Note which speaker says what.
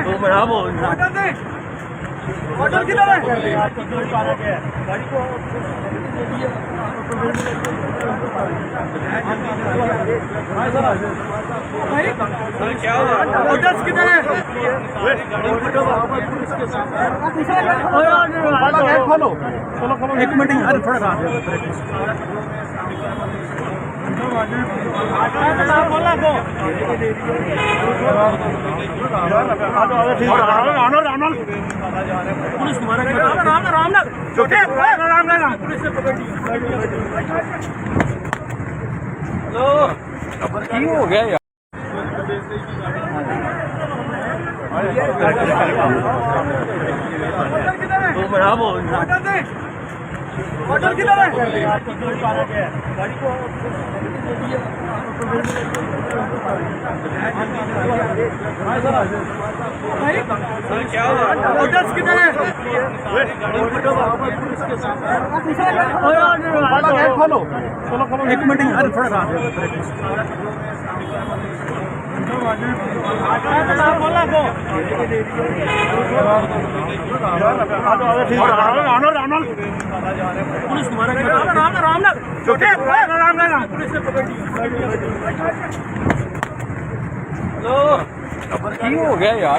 Speaker 1: तू बड़ा बोल ऑर्डर किधर है? क्या ऑर्डर्स किधर है? खोलो एक मिनट यार थोड़ा पुलिस तुम्हारा राम छोटे राम पुलिस से पकड़ लो हो गया यार तू बड़ा बोल ऑर्डर किधर है? क्या ऑर्डर्स किधर है? खोलो एक मिनट यार थोड़ा पुलिस तुम्हारा राम छोटे राम पुलिस से पकड़ लो हो गया यार।